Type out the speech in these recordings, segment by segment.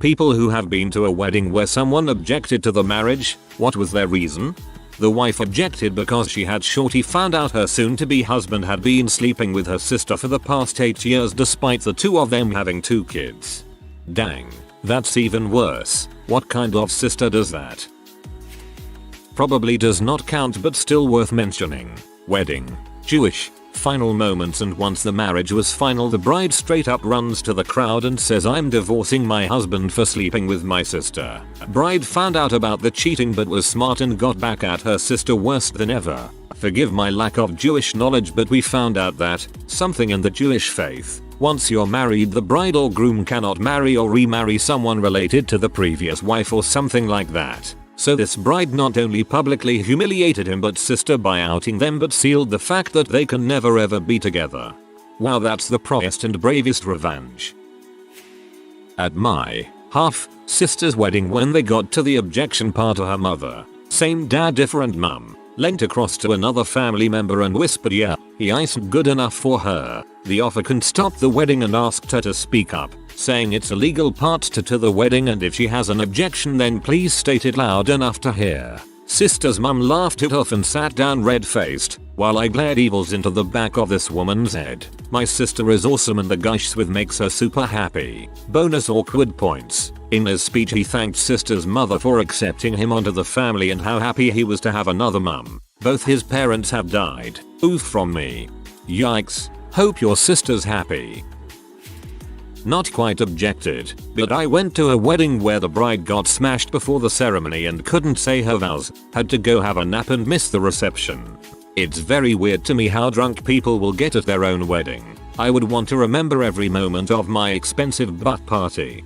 People who have been to a wedding where someone objected to the marriage, what was their reason? The wife objected because she had shorty found out her soon-to-be husband had been sleeping with her sister for the past 8 years despite the two of them having 2 kids. Dang, that's even worse. What kind of sister does that? Probably does not count but still worth mentioning. Wedding. Jewish. Final moments, and once the marriage was final, the bride straight up runs to the crowd and says, "I'm divorcing my husband for sleeping with my sister." Bride found out about the cheating but was smart and got back at her sister worse than ever. Forgive my lack of Jewish knowledge, but we found out that something in the Jewish faith, once you're married, the bride or groom cannot marry or remarry someone related to the previous wife or something like that. So this bride not only publicly humiliated him but sister by outing them, but sealed the fact that they can never ever be together. Wow, that's the proudest and bravest revenge. At my half sister's wedding, when they got to the objection part, of her mother, same dad different mum, leant across to another family member and whispered, "Yeah, he isn't good enough for her." The officant stopped the wedding and asked her to speak up, saying it's a legal part to the wedding and if she has an objection then please state it loud enough to hear. Sister's mum laughed it off and sat down red-faced, while I glared evils into the back of this woman's head. My sister is awesome and the guy she's with makes her super happy. Bonus awkward points. In his speech he thanked sister's mother for accepting him onto the family and how happy he was to have another mum. Both his parents have died. Oof from me. Yikes. Hope your sister's happy. Not quite objected, but I went to a wedding where the bride got smashed before the ceremony and couldn't say her vows, had to go have a nap and miss the reception. It's very weird to me how drunk people will get at their own wedding. I would want to remember every moment of my expensive butt party.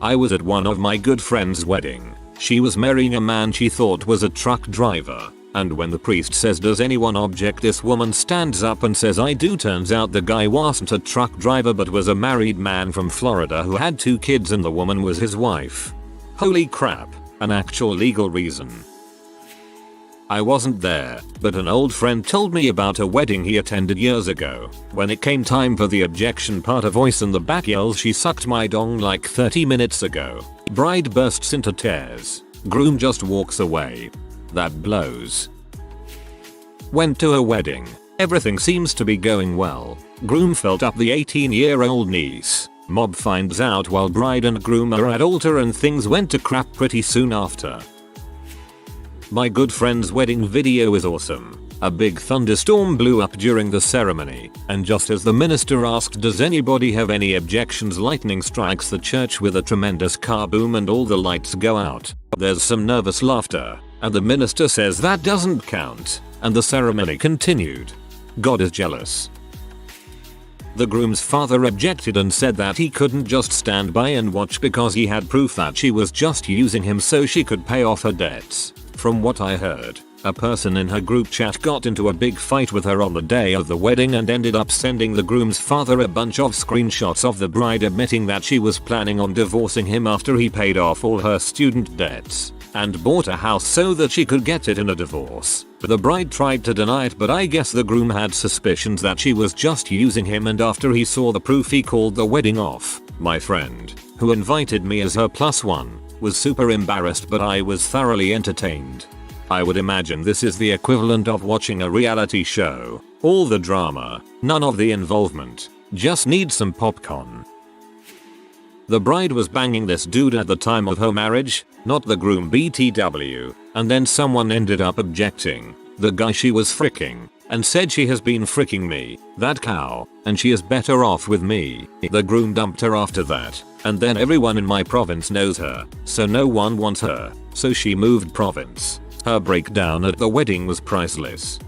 I was at one of my good friend's wedding. She was marrying a man she thought was a truck driver. And when the priest says, "Does anyone object?" this woman stands up and says, "I do." Turns out the guy wasn't a truck driver but was a married man from Florida who had 2 kids and the woman was his wife. Holy crap, an actual legal reason. I wasn't there, but an old friend told me about a wedding he attended years ago. When it came time for the objection part, a voice in the back yells, "She sucked my dong like 30 minutes ago." Bride bursts into tears. Groom just walks away. That blows. Went to a wedding. Everything seems to be going well. Groom felt up the 18-year-old niece. Mob finds out while bride and groom are at altar and things went to crap pretty soon after. My good friend's wedding video is awesome. A big thunderstorm blew up during the ceremony, and just as the minister asked, "Does anybody have any objections?" lightning strikes the church with a tremendous kaboom and all the lights go out. There's some nervous laughter, and the minister says that doesn't count, and the ceremony continued. God is jealous. The groom's father objected and said that he couldn't just stand by and watch because he had proof that she was just using him so she could pay off her debts. From what I heard, a person in her group chat got into a big fight with her on the day of the wedding and ended up sending the groom's father a bunch of screenshots of the bride admitting that she was planning on divorcing him after he paid off all her student debts and bought a house so that she could get it in a divorce. The bride tried to deny it, but I guess the groom had suspicions that she was just using him, and after he saw the proof he called the wedding off. My friend, who invited me as her +1, was super embarrassed, but I was thoroughly entertained. I would imagine this is the equivalent of watching a reality show. All the drama, none of the involvement. Just need some popcorn. The bride was banging this dude at the time of her marriage, not the groom BTW, and then someone ended up objecting. The guy she was fricking, and said, "She has been fricking me, that cow, and she is better off with me." The groom dumped her after that, and then everyone in my province knows her, so no one wants her, so she moved province. Her breakdown at the wedding was priceless.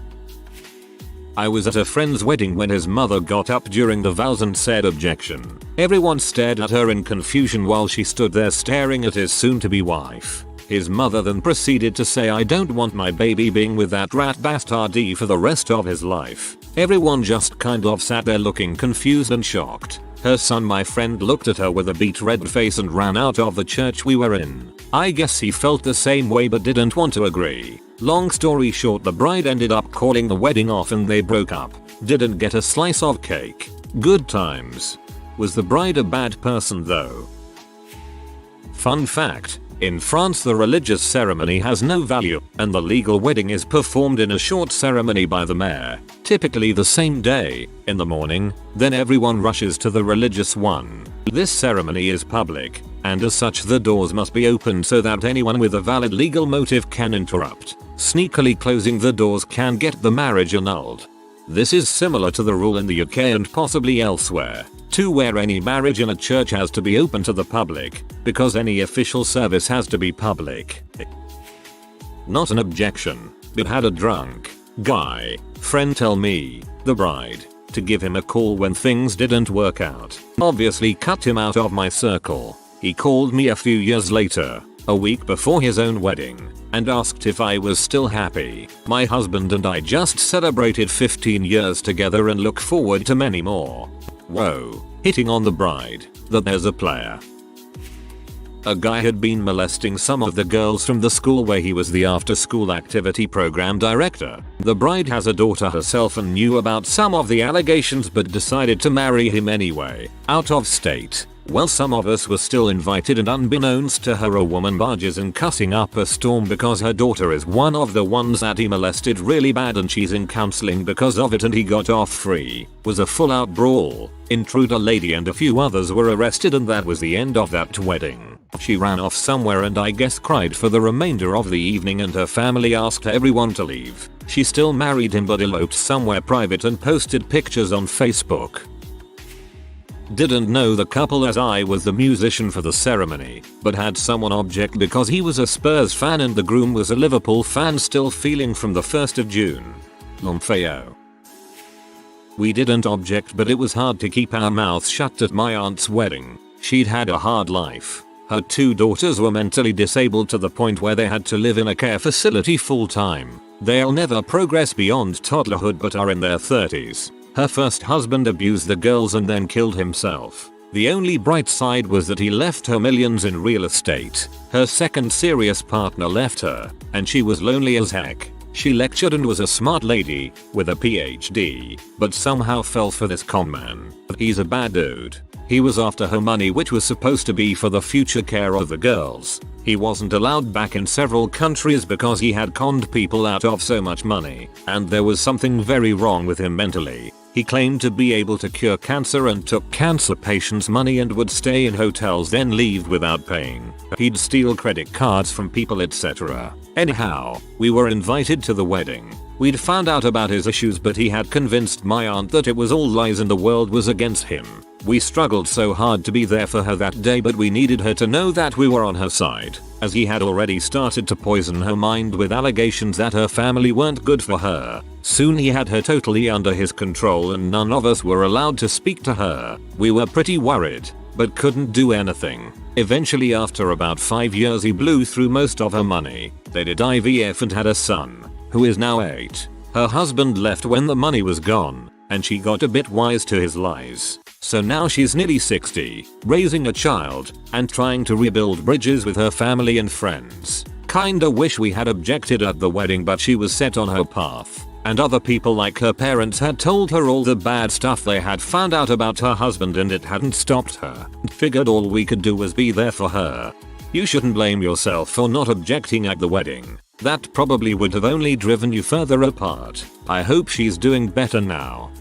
I was at a friend's wedding when his mother got up during the vows and said objection. Everyone stared at her in confusion while she stood there staring at his soon-to-be wife. His mother then proceeded to say, "I don't want my baby being with that rat bastardy for the rest of his life." Everyone just kind of sat there looking confused and shocked. Her son, my friend, looked at her with a beet red face and ran out of the church we were in. I guess he felt the same way but didn't want to agree. Long story short, the bride ended up calling the wedding off and they broke up. Didn't get a slice of cake. Good times. Was the bride a bad person though? Fun fact, in France the religious ceremony has no value, and the legal wedding is performed in a short ceremony by the mayor, typically the same day, in the morning, then everyone rushes to the religious one. This ceremony is public, and as such the doors must be opened so that anyone with a valid legal motive can interrupt. Sneakily closing the doors can get the marriage annulled. This is similar to the rule in the UK and possibly elsewhere, too, where any marriage in a church has to be open to the public, because any official service has to be public. Not an objection, but had a drunk guy friend tell me, the bride, to give him a call when things didn't work out. Obviously cut him out of my circle. He called me a few years later, a week before his own wedding, and asked if I was still happy. My husband and I just celebrated 15 years together and look forward to many more. Whoa, hitting on the bride, that there's a player. A guy had been molesting some of the girls from the school where he was the after-school activity program director. The bride has a daughter herself and knew about some of the allegations but decided to marry him anyway, out of state. Well, some of us were still invited, and unbeknownst to her a woman barges in cussing up a storm because her daughter is one of the ones that he molested really bad and she's in counseling because of it and he got off free. Was a full out brawl. Intruder lady and a few others were arrested, and that was the end of that wedding. She ran off somewhere and I guess cried for the remainder of the evening, and her family asked everyone to leave. She still married him but eloped somewhere private and posted pictures on Facebook. Didn't know the couple as I was the musician for the ceremony, but had someone object because he was a Spurs fan and the groom was a Liverpool fan, still feeling from the 1st of June. Lomfeo. We didn't object, but it was hard to keep our mouths shut at my aunt's wedding. She'd had a hard life. Her 2 daughters were mentally disabled to the point where they had to live in a care facility full time. They'll never progress beyond toddlerhood but are in their 30s. Her first husband abused the girls and then killed himself. The only bright side was that he left her millions in real estate. Her second serious partner left her, and she was lonely as heck. She lectured and was a smart lady, with a PhD, but somehow fell for this con man. He's a bad dude. He was after her money, which was supposed to be for the future care of the girls. He wasn't allowed back in several countries because he had conned people out of so much money, and there was something very wrong with him mentally. He claimed to be able to cure cancer and took cancer patients' money and would stay in hotels then leave without paying. He'd steal credit cards from people, etc. Anyhow, we were invited to the wedding. We'd found out about his issues, but he had convinced my aunt that it was all lies and the world was against him. We struggled so hard to be there for her that day, but we needed her to know that we were on her side, as he had already started to poison her mind with allegations that her family weren't good for her. Soon he had her totally under his control and none of us were allowed to speak to her. We were pretty worried, but couldn't do anything. Eventually, after about 5 years, he blew through most of her money. They did IVF and had a son, who is now 8. Her husband left when the money was gone, and she got a bit wise to his lies. So now she's nearly 60, raising a child, and trying to rebuild bridges with her family and friends. Kinda wish we had objected at the wedding, but she was set on her path. And other people like her parents had told her all the bad stuff they had found out about her husband, and it hadn't stopped her. Figured all we could do was be there for her. You shouldn't blame yourself for not objecting at the wedding. That probably would have only driven you further apart. I hope she's doing better now.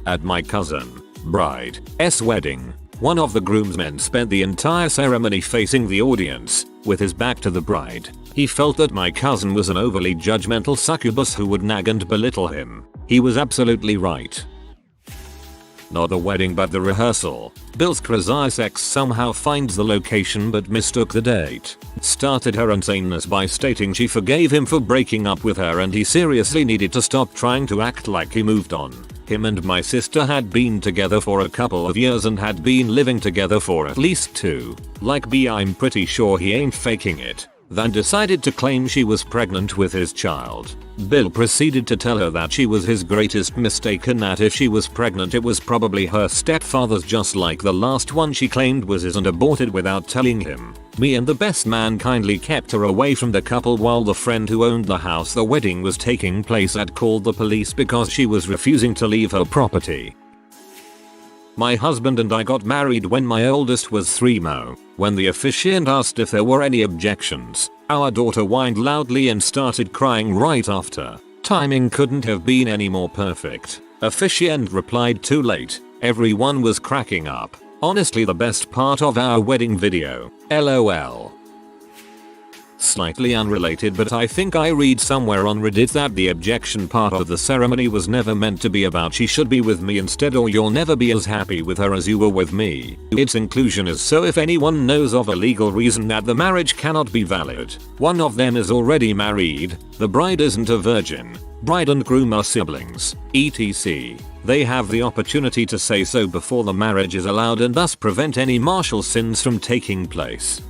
At my cousin bride's wedding, one of the groomsmen spent the entire ceremony facing the audience, with his back to the bride. He felt that my cousin was an overly judgmental succubus who would nag and belittle him. He was absolutely right. Not the wedding but the rehearsal. Bill's Krasisex somehow finds the location but mistook the date. Started her insaneness by stating she forgave him for breaking up with her and he seriously needed to stop trying to act like he moved on. Him and my sister had been together for a couple of years and had been living together for at least 2. Like I'm pretty sure he ain't faking it. Then decided to claim she was pregnant with his child. Bill proceeded to tell her that she was his greatest mistake and that if she was pregnant it was probably her stepfather's, just like the last one she claimed was his, and aborted without telling him. Me and the best man kindly kept her away from the couple while the friend who owned the house the wedding was taking place at called the police because she was refusing to leave her property. My husband and I got married when my oldest was 3 mo. When the officiant asked if there were any objections, our daughter whined loudly and started crying right after. Timing couldn't have been any more perfect. Officiant replied too late. Everyone was cracking up. Honestly the best part of our wedding video. LOL. Slightly unrelated, but I think I read somewhere on Reddit that the objection part of the ceremony was never meant to be about she should be with me instead or you'll never be as happy with her as you were with me. Its inclusion is so if anyone knows of a legal reason that the marriage cannot be valid. One of them is already married, the bride isn't a virgin, bride and groom are siblings, etc. They have the opportunity to say so before the marriage is allowed and thus prevent any martial sins from taking place.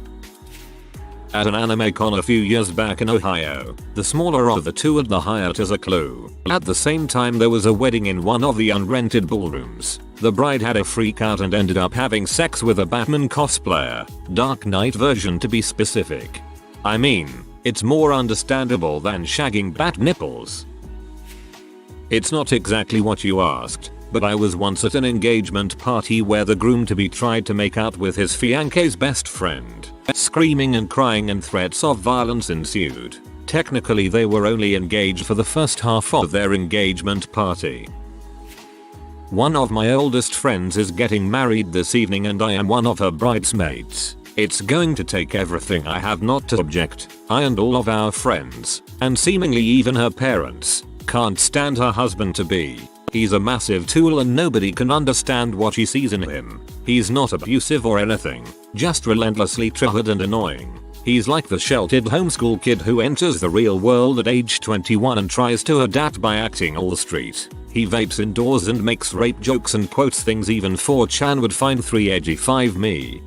At an anime con a few years back in Ohio, the smaller of the two had the Hyatt as a clue. At the same time there was a wedding in one of the unrented ballrooms. The bride had a freak out and ended up having sex with a Batman cosplayer, Dark Knight version to be specific. I mean, it's more understandable than shagging bat nipples. It's not exactly what you asked, but I was once at an engagement party where the groom-to-be tried to make out with his fiance's best friend. Screaming and crying and threats of violence ensued. Technically they were only engaged for the first half of their engagement party. One of my oldest friends is getting married this evening and I am one of her bridesmaids. It's going to take everything I have not to object. I and all of our friends, and seemingly even her parents, can't stand her husband-to-be. He's a massive tool and nobody can understand what she sees in him. He's not abusive or anything, just relentlessly triggered and annoying. He's like the sheltered homeschool kid who enters the real world at age 21 and tries to adapt by acting all street. He vapes indoors and makes rape jokes and quotes things even 4chan would find 3 edgy 5 me.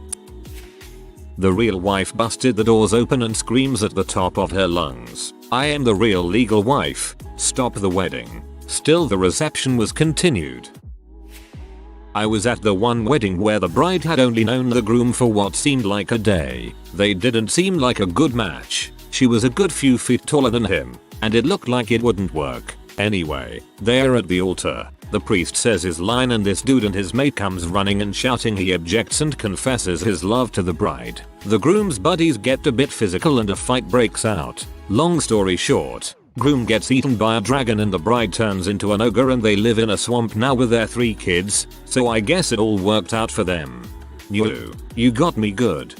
The real wife busted the doors open and screams at the top of her lungs, "I am the real legal wife, stop the wedding." Still the reception was continued. I was at the one wedding where the bride had only known the groom for what seemed like a day. They didn't seem like a good match. She was a good few feet taller than him, and it looked like it wouldn't work. Anyway, they're at the altar. The priest says his line and this dude and his mate comes running and shouting he objects and confesses his love to the bride. The groom's buddies get a bit physical and a fight breaks out. Long story short, groom gets eaten by a dragon and the bride turns into an ogre and they live in a swamp now with their 3 kids, so I guess it all worked out for them. You got me good.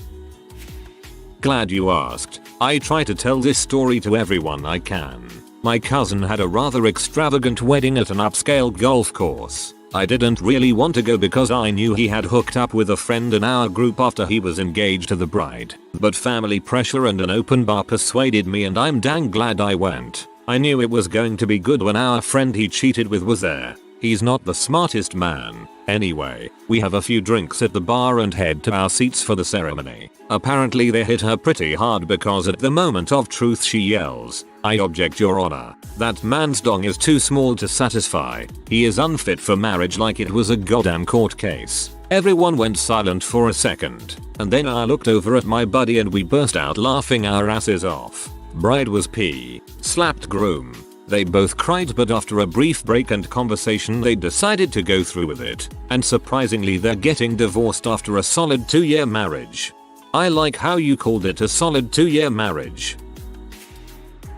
Glad you asked. I try to tell this story to everyone I can. My cousin had a rather extravagant wedding at an upscale golf course. I didn't really want to go because I knew he had hooked up with a friend in our group after he was engaged to the bride. But family pressure and an open bar persuaded me and I'm dang glad I went. I knew it was going to be good when our friend he cheated with was there. He's not the smartest man. Anyway, we have a few drinks at the bar and head to our seats for the ceremony. Apparently they hit her pretty hard because at the moment of truth she yells, "I object, your honor. That man's dong is too small to satisfy. He is unfit for marriage," like it was a goddamn court case. Everyone went silent for a second, and then I looked over at my buddy and we burst out laughing our asses off. Bride was slapped groom. They both cried, but after a brief break and conversation they decided to go through with it, and surprisingly they're getting divorced after a solid 2-year marriage. I like how you called it a solid 2-year marriage.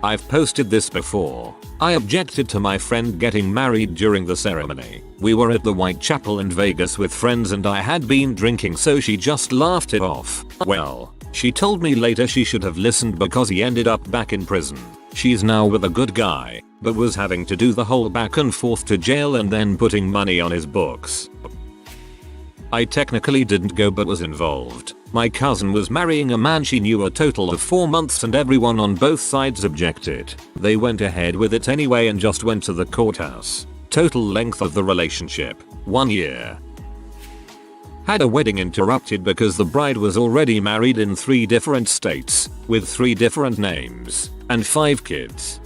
I've posted this before. I objected to my friend getting married during the ceremony. We were at the Whitechapel in Vegas with friends and I had been drinking, so she just laughed it off. Well, she told me later she should have listened because he ended up back in prison. She's now with a good guy, but was having to do the whole back and forth to jail and then putting money on his books. I technically didn't go but was involved. My cousin was marrying a man she knew a total of 4 months and everyone on both sides objected. They went ahead with it anyway and just went to the courthouse. Total length of the relationship, 1 year. Had a wedding interrupted because the bride was already married in 3 different states, with 3 different names, and 5 kids.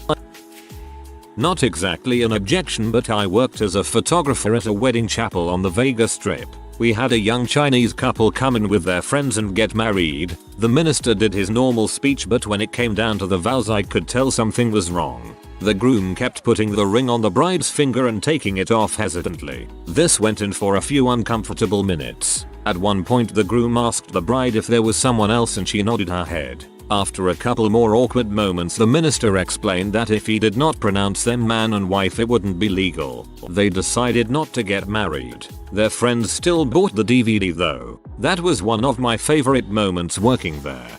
Not exactly an objection, but I worked as a photographer at a wedding chapel on the Vegas Strip. We had a young Chinese couple come in with their friends and get married. The minister did his normal speech, but when it came down to the vows I could tell something was wrong. The groom kept putting the ring on the bride's finger and taking it off hesitantly. This went on for a few uncomfortable minutes. At one point the groom asked the bride if there was someone else and she nodded her head. After a couple more awkward moments the minister explained that if he did not pronounce them man and wife it wouldn't be legal. They decided not to get married. Their friends still bought the DVD though. That was one of my favorite moments working there.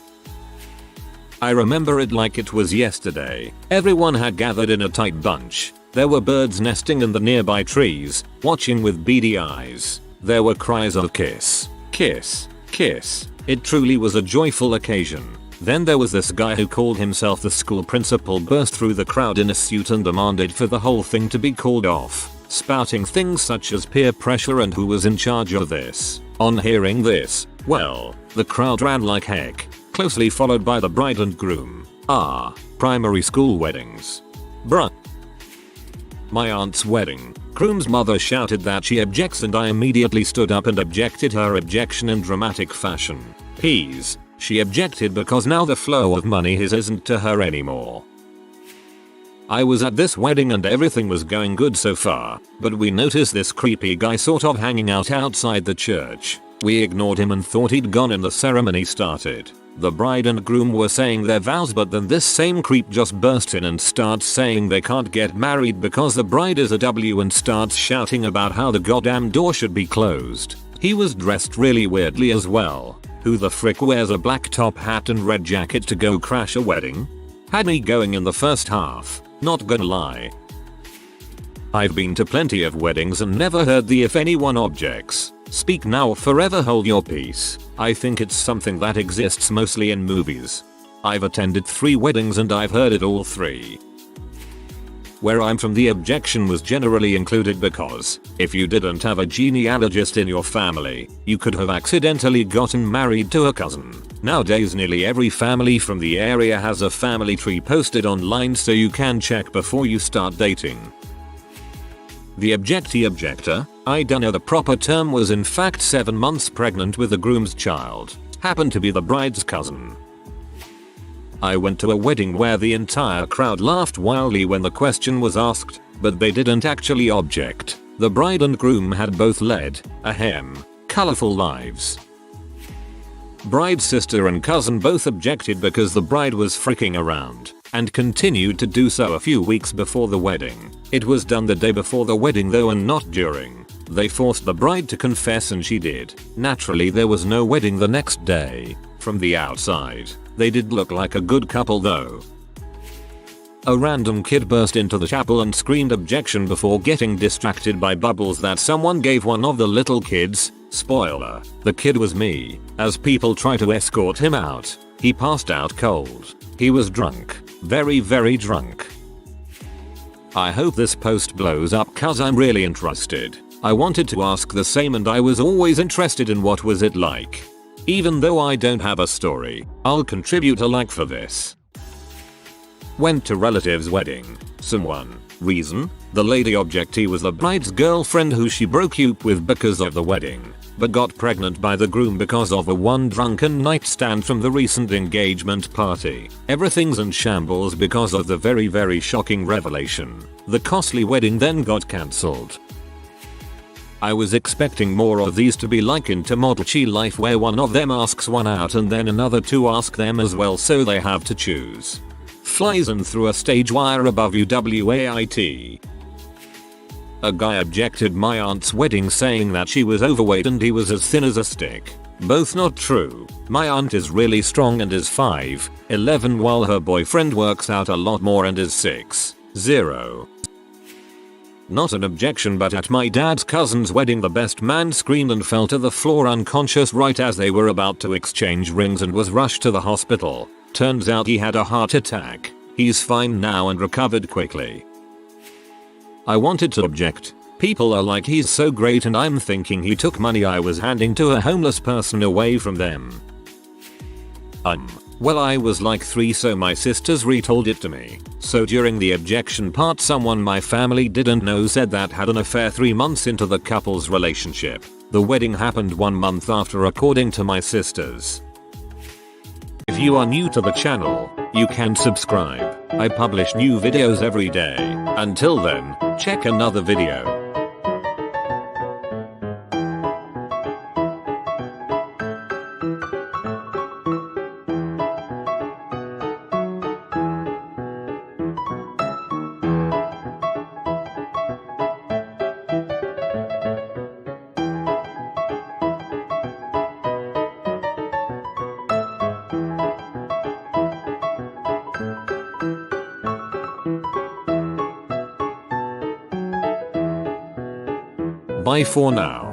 I remember it like it was yesterday. Everyone had gathered in a tight bunch. There were birds nesting in the nearby trees, watching with beady eyes. There were cries of kiss, kiss, kiss. It truly was a joyful occasion. Then there was this guy who called himself the school principal burst through the crowd in a suit and demanded for the whole thing to be called off, spouting things such as peer pressure and who was in charge of this. On hearing this, well, the crowd ran like heck, closely followed by the bride and groom. Primary school weddings. Bruh. My aunt's wedding. Groom's mother shouted that she objects and I immediately stood up and objected her objection in dramatic fashion. Peas. She objected because now the flow of money isn't to her anymore. I was at this wedding and everything was going good so far, but we noticed this creepy guy sort of hanging out outside the church. We ignored him and thought he'd gone and the ceremony started. The bride and groom were saying their vows, but then this same creep just bursts in and starts saying they can't get married because the bride is a W and starts shouting about how the goddamn door should be closed. He was dressed really weirdly as well. Who the frick wears a black top hat and red jacket to go crash a wedding? Had me going in the first half, not gonna lie. I've been to plenty of weddings and never heard the if anyone objects, speak now or forever hold your peace. I think it's something that exists mostly in movies. I've attended 3 weddings and I've heard it all 3. Where I'm from the objection was generally included because if you didn't have a genealogist in your family, you could have accidentally gotten married to a cousin. Nowadays nearly every family from the area has a family tree posted online so you can check before you start dating. The objector, I don't know the proper term, was in fact 7 months pregnant with the groom's child. Happened to be the bride's cousin. I went to a wedding where the entire crowd laughed wildly when the question was asked, but they didn't actually object. The bride and groom had both led, colorful lives. Bride's sister and cousin both objected because the bride was freaking around, and continued to do so a few weeks before the wedding. It was done the day before the wedding though and not during. They forced the bride to confess and she did. Naturally there was no wedding the next day. From the outside, they did look like a good couple though. A random kid burst into the chapel and screamed objection before getting distracted by bubbles that someone gave one of the little kids. Spoiler, the kid was me. As people try to escort him out, he passed out cold. He was drunk. Very drunk. I hope this post blows up cause I'm really interested. I wanted to ask the same and I was always interested in what was it like. Even though I don't have a story, I'll contribute a like for this. Went to relative's wedding. Someone. Reason? The lady objectee was the bride's girlfriend who she broke up with because of the wedding, but got pregnant by the groom because of a one drunken nightstand from the recent engagement party. Everything's in shambles because of the very shocking revelation. The costly wedding then got cancelled. I was expecting more of these to be like in Tomodachi Life where one of them asks one out and then another 2 ask them as well so they have to choose. Flies in through a stage wire above you wait. A guy objected my aunt's wedding saying that she was overweight and he was as thin as a stick. Both not true. My aunt is really strong and is 5'11" while her boyfriend works out a lot more and is 6'0". Not an objection, but at my dad's cousin's wedding the best man screamed and fell to the floor unconscious right as they were about to exchange rings and was rushed to the hospital. Turns out he had a heart attack. He's fine now and recovered quickly. I wanted to object. People are like he's so great and I'm thinking he took money I was handing to a homeless person away from them. Well, I was like 3 so my sisters retold it to me. So during the objection part someone my family didn't know said that had an affair 3 months into the couple's relationship. The wedding happened 1 month after according to my sisters. If you are new to the channel, you can subscribe. I publish new videos every day. Until then, check another video. Bye for now.